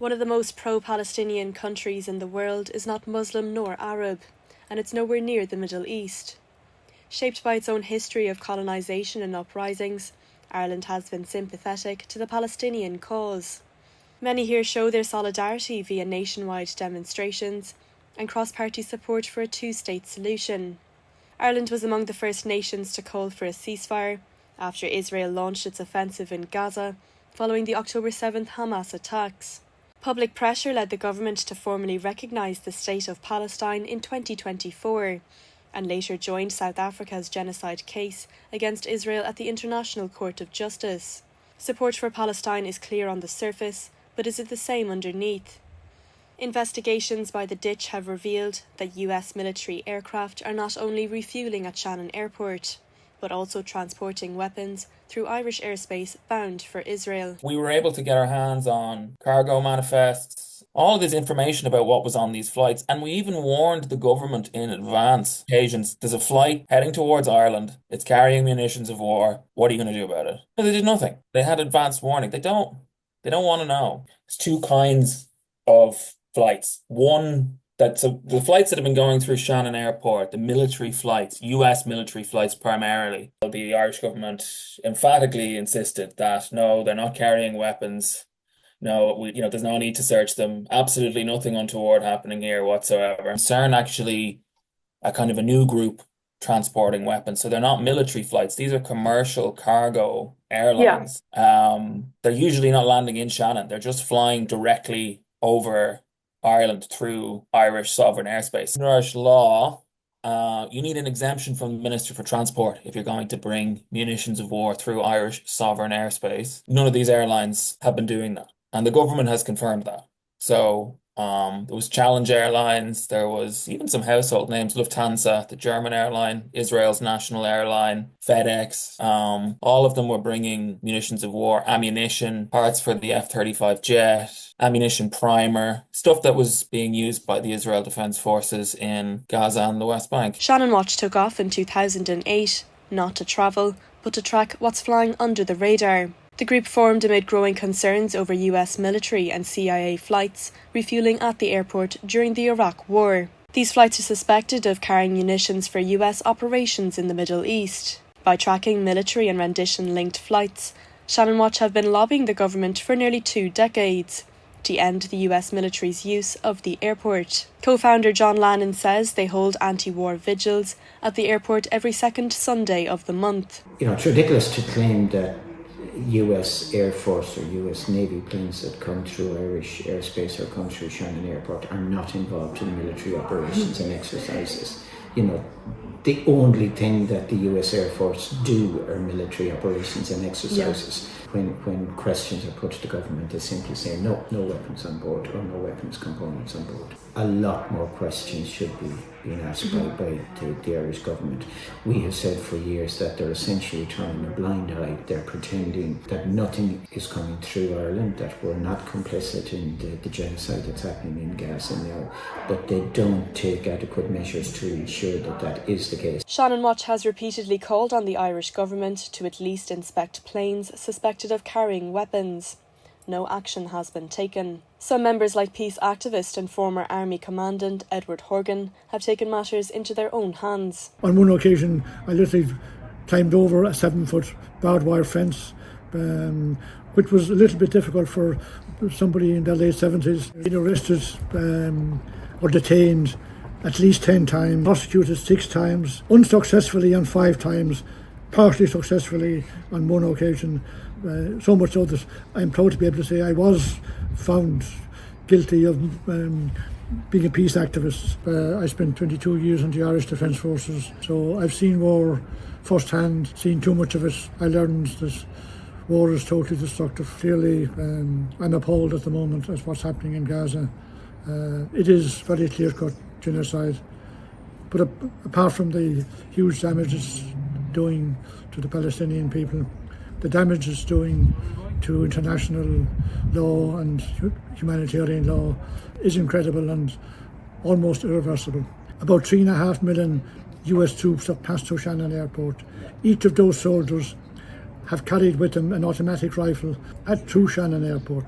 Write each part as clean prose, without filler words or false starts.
One of the most pro-Palestinian countries in the world is not Muslim nor Arab, and it's nowhere near the Middle East. Shaped by its own history of colonisation and uprisings, Ireland has been sympathetic to the Palestinian cause. Many here show their solidarity via nationwide demonstrations and cross-party support for a two-state solution. Ireland was among the first nations to call for a ceasefire after Israel launched its offensive in Gaza following the October 7th Hamas attacks. Public pressure led the government to formally recognise the State of Palestine in 2024 and later joined South Africa's genocide case against Israel at the International Court of Justice. Support for Palestine is clear on the surface, but is it the same underneath? Investigations by the Ditch have revealed that US military aircraft are not only refuelling at Shannon Airport, but also transporting weapons through Irish airspace bound for Israel. We were able to get our hands on cargo manifests, all of this information about what was on these flights, and we even warned the government in advance. Occasions, there's a flight heading towards Ireland, it's carrying munitions of war, what are you going to do about it? No, they did nothing. They had advance warning. They don't want to know. There's two kinds of flights. So the flights that have been going through Shannon Airport, the military flights, US military flights primarily, the Irish government emphatically insisted that no, they're not carrying weapons. No, there's no need to search them. Absolutely nothing untoward happening here whatsoever. CERN actually a kind of a new group transporting weapons. So they're not military flights. These are commercial cargo airlines. They're usually not landing in Shannon. They're just flying directly over Ireland through Irish sovereign airspace. Under Irish law, you need an exemption from the Minister for Transport if you're going to bring munitions of war through Irish sovereign airspace. None of these airlines have been doing that, and the government has confirmed that. So there was Challenge Airlines, there was even some household names, Lufthansa, the German airline, Israel's national airline, FedEx. All of them were bringing munitions of war, ammunition, parts for the F-35 jet, ammunition primer, stuff that was being used by the Israel Defense Forces in Gaza and the West Bank. Shannon Watch took off in 2008, not to travel, but to track what's flying under the radar. The group formed amid growing concerns over US military and CIA flights refuelling at the airport during the Iraq War. These flights are suspected of carrying munitions for US operations in the Middle East. By tracking military and rendition-linked flights, Shannon Watch have been lobbying the government for nearly 2 decades to end the US military's use of the airport. Co-founder John Lannon says they hold anti-war vigils at the airport every second Sunday of the month. It's ridiculous to claim that US Air Force or US Navy planes that come through Irish airspace or come through Shannon Airport are not involved in military operations and exercises. The only thing that the US Air Force do are military operations and exercises. Yeah. When questions are put to the government, they simply say no weapons on board or no weapons components on board. A lot more questions should be being asked by the Irish government. We have said for years that they're essentially turning a blind eye. They're pretending that nothing is coming through Ireland, that we're not complicit in the genocide that's happening in Gaza now, but they don't take adequate measures to ensure that is the case. Shannon Watch has repeatedly called on the Irish government to at least inspect planes suspected of carrying weapons. No action has been taken. Some members like peace activist and former army commandant Edward Horgan have taken matters into their own hands. On one occasion I literally climbed over a 7-foot barbed wire fence, which was a little bit difficult for somebody in their late 70s. Been arrested or detained at least 10 times, prosecuted 6 times, unsuccessfully on 5 times, partly successfully on 1 occasion. So much so that I'm proud to be able to say I was found guilty of being a peace activist. I spent 22 years in the Irish Defence Forces, so I've seen war firsthand, seen too much of it. I learned that war is totally destructive. Clearly, I'm appalled at the moment at what's happening in Gaza. It is very clear-cut genocide, but apart from the huge damage it's doing to the Palestinian people, the damage it's doing to international law and humanitarian law is incredible and almost irreversible. About 3.5 million US troops have passed through Shannon Airport. Each of those soldiers have carried with them an automatic rifle through Shannon Airport.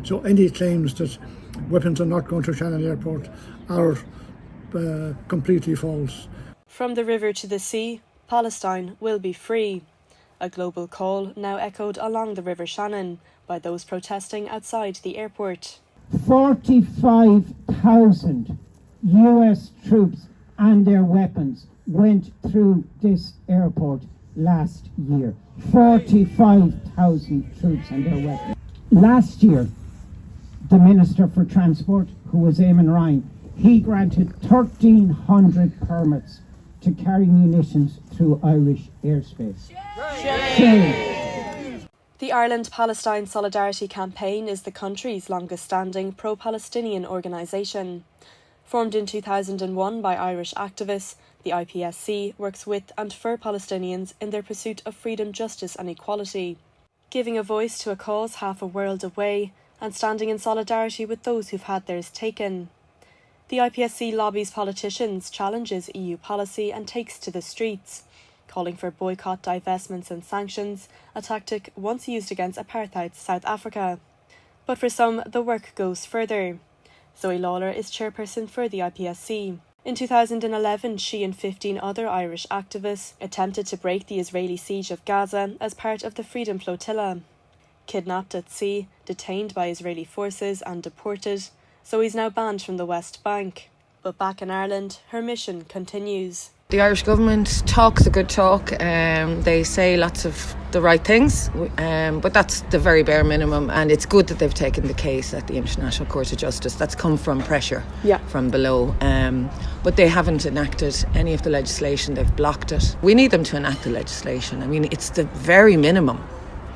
So any claims that weapons are not going through Shannon Airport are completely false. From the river to the sea, Palestine will be free. A global call now echoed along the River Shannon by those protesting outside the airport. 45,000 US troops and their weapons went through this airport last year. 45,000 troops and their weapons. Last year, the Minister for Transport, who was Eamon Ryan, he granted 1,300 permits to carry munitions through Irish airspace. Shame. The Ireland-Palestine Solidarity Campaign is the country's longest-standing pro-Palestinian organisation. Formed in 2001 by Irish activists, the IPSC works with and for Palestinians in their pursuit of freedom, justice and equality, giving a voice to a cause half a world away and standing in solidarity with those who've had theirs taken. The IPSC lobbies politicians, challenges EU policy and takes to the streets, calling for boycott, divestments and sanctions, a tactic once used against apartheid South Africa. But for some, the work goes further. Zoe Lawler is chairperson for the IPSC. In 2011, she and 15 other Irish activists attempted to break the Israeli siege of Gaza as part of the Freedom Flotilla. Kidnapped at sea, detained by Israeli forces and deported, Zoe's now banned from the West Bank. But back in Ireland, her mission continues. The Irish government talks a good talk. They say lots of the right things, but that's the very bare minimum. And it's good that they've taken the case at the International Court of Justice. That's come from pressure from below. But they haven't enacted any of the legislation. They've blocked it. We need them to enact the legislation. I mean, it's the very minimum.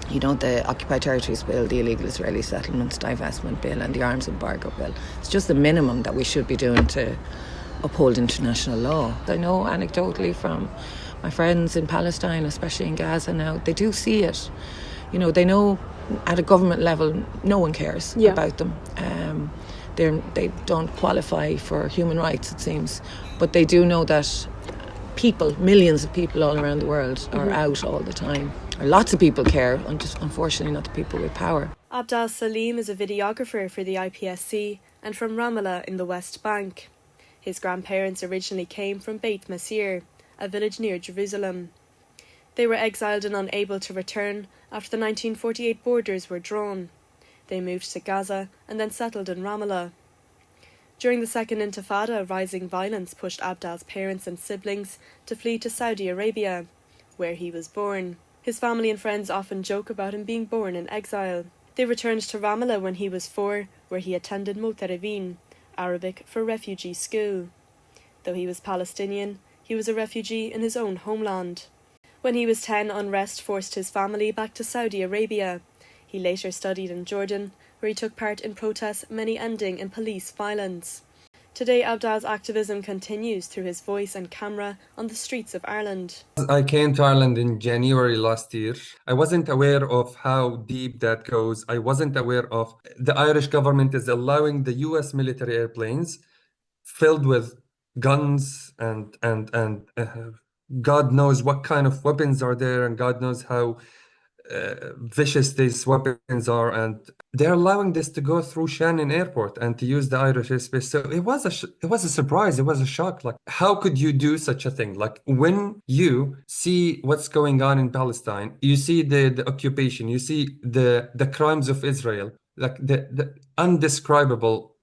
You know, the Occupied Territories Bill, the Illegal Israeli Settlements Divestment Bill and the Arms Embargo Bill. It's just the minimum that we should be doing to uphold international law. I know anecdotally from my friends in Palestine, especially in Gaza now, they do see it. You know, they know at a government level no one cares about them. They don't qualify for human rights, it seems. But they do know that people, millions of people all around the world are out all the time. Lots of people care, and just unfortunately not the people with power. Abdal Salim is a videographer for the IPSC and from Ramallah in the West Bank. His grandparents originally came from Beit Masir, a village near Jerusalem. They were exiled and unable to return after the 1948 borders were drawn. They moved to Gaza and then settled in Ramallah. During the Second Intifada, rising violence pushed Abdal's parents and siblings to flee to Saudi Arabia, where he was born. His family and friends often joke about him being born in exile. They returned to Ramallah when he was 4, where he attended Motarevin, Arabic for refugee school. Though he was Palestinian, he was a refugee in his own homeland. When he was 10, unrest forced his family back to Saudi Arabia. He later studied in Jordan, where he took part in protests, many ending in police violence. Today, Abdal's activism continues through his voice and camera on the streets of Ireland. I came to Ireland in January last year. I wasn't aware of how deep that goes. I wasn't aware of the Irish government is allowing the US military airplanes filled with guns and God knows what kind of weapons are there, and God knows how vicious these weapons are, and they're allowing this to go through Shannon Airport and to use the Irish airspace. So it was a surprise. It was a shock. Like, how could you do such a thing? Like, when you see what's going on in Palestine, you see the occupation, you see the crimes of Israel, like the undescribable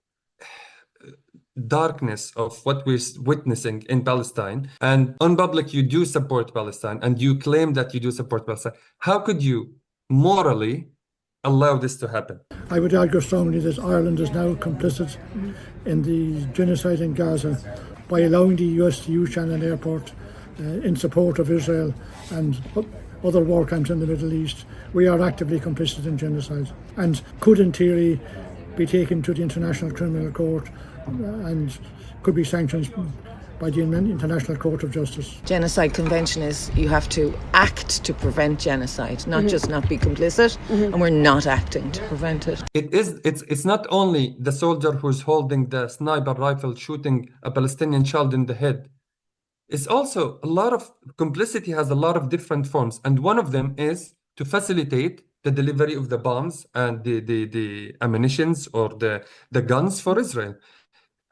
darkness of what we're witnessing in Palestine, and on public you do support Palestine and you claim that you do support Palestine. How could you morally allow this to happen? I would argue strongly that Ireland is now complicit in the genocide in Gaza by allowing the US to use Shannon Airport in support of Israel and other war camps in the Middle East. We are actively complicit in genocide and could in theory be taken to the International Criminal Court and could be sanctioned by the International Court of Justice. Genocide convention is you have to act to prevent genocide, not just not be complicit, and we're not acting to prevent it. It's not only the soldier who's holding the sniper rifle shooting a Palestinian child in the head. It's also a lot of complicity has a lot of different forms, and one of them is to facilitate the delivery of the bombs and the ammunitions or the guns for Israel.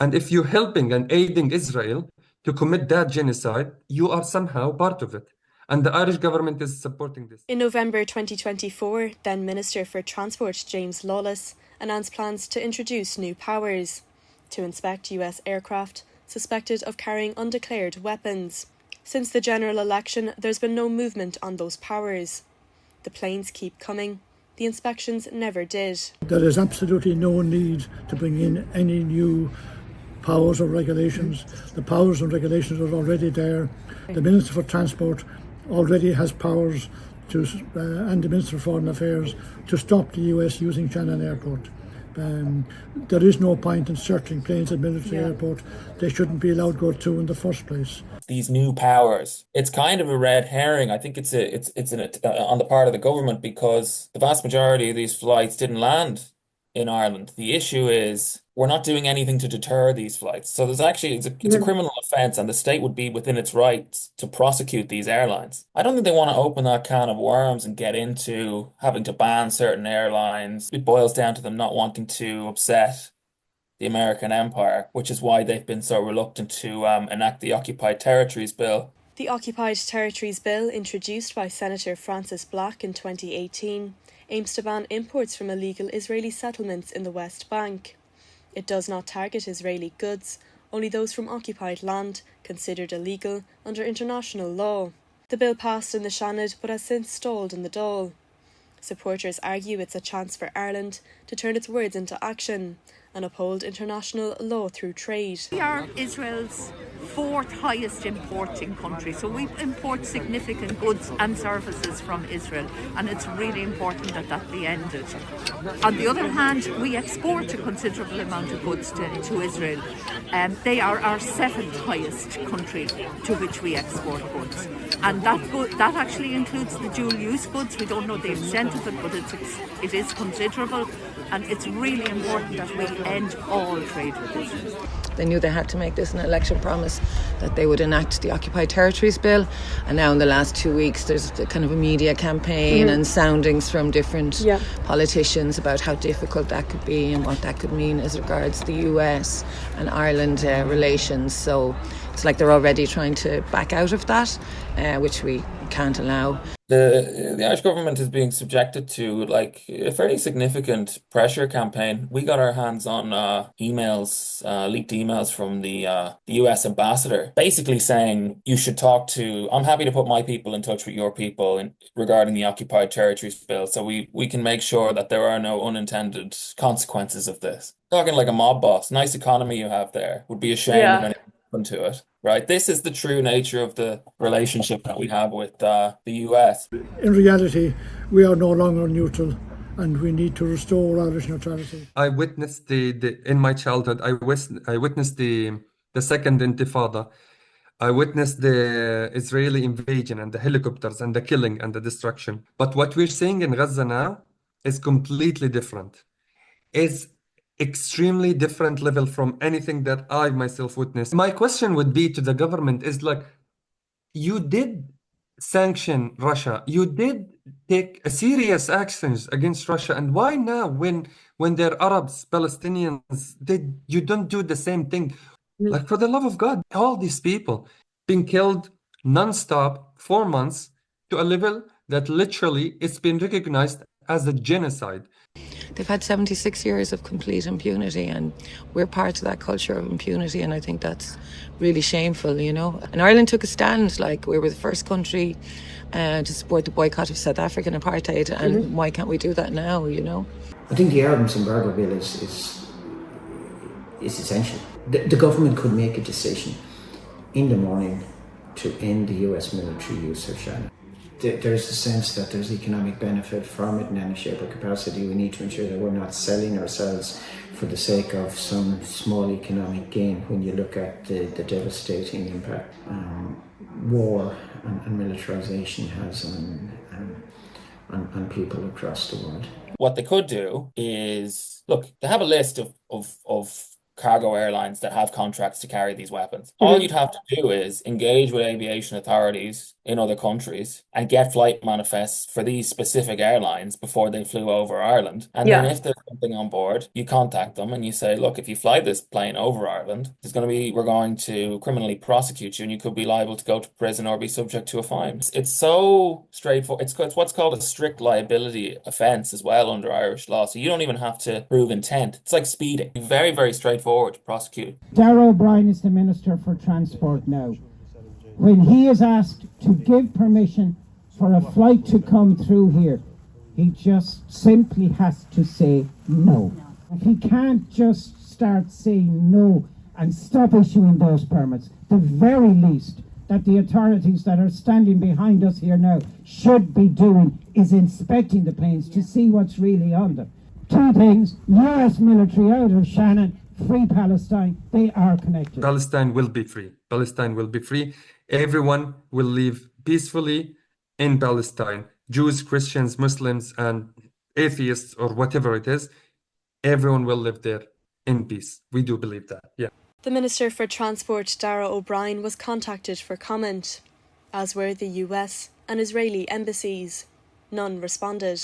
And if you're helping and aiding Israel to commit that genocide, you are somehow part of it. And the Irish government is supporting this. In November 2024, then Minister for Transport James Lawless announced plans to introduce new powers to inspect US aircraft suspected of carrying undeclared weapons. Since the general election, there's been no movement on those powers. The planes keep coming. The inspections never did. There is absolutely no need to bring in any new powers or regulations. The powers and regulations are already there. The Minister for Transport already has powers to, and the Minister for Foreign Affairs, to stop the US using Shannon Airport. There is no point in searching planes at military airport. They shouldn't be allowed to go through in the first place. These new powers, it's kind of a red herring. I think it's on the part of the government, because the vast majority of these flights didn't land in Ireland. The issue is we're not doing anything to deter these flights. So there's actually it's a criminal offence, and the state would be within its rights to prosecute these airlines. I don't think they want to open that can of worms and get into having to ban certain airlines. It boils down to them not wanting to upset the American empire, which is why they've been so reluctant to enact the Occupied Territories Bill. The Occupied Territories Bill, introduced by Senator Francis Black in 2018, aims to ban imports from illegal Israeli settlements in the West Bank. It does not target Israeli goods, only those from occupied land, considered illegal under international law. The bill passed in the Seanad but has since stalled in the Dáil. Supporters argue it's a chance for Ireland to turn its words into action and uphold international law through trade. We are Israel's fourth highest importing country, so we import significant goods and services from Israel, and it's really important that that be ended. On the other hand, we export a considerable amount of goods to Israel. They are our seventh highest country to which we export goods, and that actually includes the dual-use goods. We don't know the extent of it, but it is considerable, and it's really important that we end all trade with Israel. They knew they had to make this an election promise, that they would enact the Occupied Territories Bill. And now in the last 2 weeks, there's kind of a media campaign and soundings from different politicians about how difficult that could be and what that could mean as regards the US and Ireland relations. So it's like they're already trying to back out of that, which we can't allow. The Irish government is being subjected to like a fairly significant pressure campaign. We got our hands on emails, leaked emails from the US ambassador, basically saying you should talk to. I'm happy to put my people in touch with your people regarding the Occupied Territories Bill, so we can make sure that there are no unintended consequences of this. Talking like a mob boss. Nice economy you have there. Would be a shame if anything happened to it. Right, this is the true nature of the relationship that we have with the US. In reality, we are no longer neutral, and we need to restore Irish neutrality. I witnessed in my childhood. I witnessed the second Intifada. I witnessed the Israeli invasion and the helicopters and the killing and the destruction. But what we're seeing in Gaza now is completely different. Is extremely different level from anything that I myself witnessed. My question would be to the government is like, you did sanction Russia, you did take serious actions against Russia, and why now when they're Arabs, Palestinians, you don't do the same thing? Like, for the love of God, all these people being killed non-stop 4 months to a level that literally it's been recognized as a genocide. They've had 76 years of complete impunity, and we're part of that culture of impunity, and I think that's really shameful, you know. And Ireland took a stand, like we were the first country to support the boycott of South African apartheid, and why can't we do that now, you know? I think the arms embargo bill is essential. The government could make a decision in the morning to end the US military use of Shannon. There's a sense that there's economic benefit from it in any shape or capacity. We need to ensure that we're not selling ourselves for the sake of some small economic gain when you look at the devastating impact war and militarization has on people across the world. What they could do is, look, they have a list of cargo airlines that have contracts to carry these weapons. All you'd have to do is engage with aviation authorities in other countries and get flight manifests for these specific airlines before they flew over Ireland. And then Yeah. if there's something on board, you contact them and you say, look, if you fly this plane over Ireland, we're going to criminally prosecute you and you could be liable to go to prison or be subject to a fine. It's so straightforward. It's what's called a strict liability offence as well under Irish law. So you don't even have to prove intent. It's like speeding. Very, very straightforward to prosecute. Darragh O'Brien is the Minister for Transport now. When he is asked to give permission for a flight to come through here, he just simply has to say no. He can't just start saying no and stop issuing those permits. The very least that the authorities that are standing behind us here now should be doing is inspecting the planes to see what's really on them. Two things: US military out of Shannon, free Palestine. They are connected. Palestine will be free. Palestine will be free. Everyone will live peacefully in Palestine. Jews, Christians, Muslims, and atheists, or whatever it is, everyone will live there in peace. We do believe that, yeah. The Minister for Transport, Darragh O'Brien, was contacted for comment, as were the US and Israeli embassies. None responded.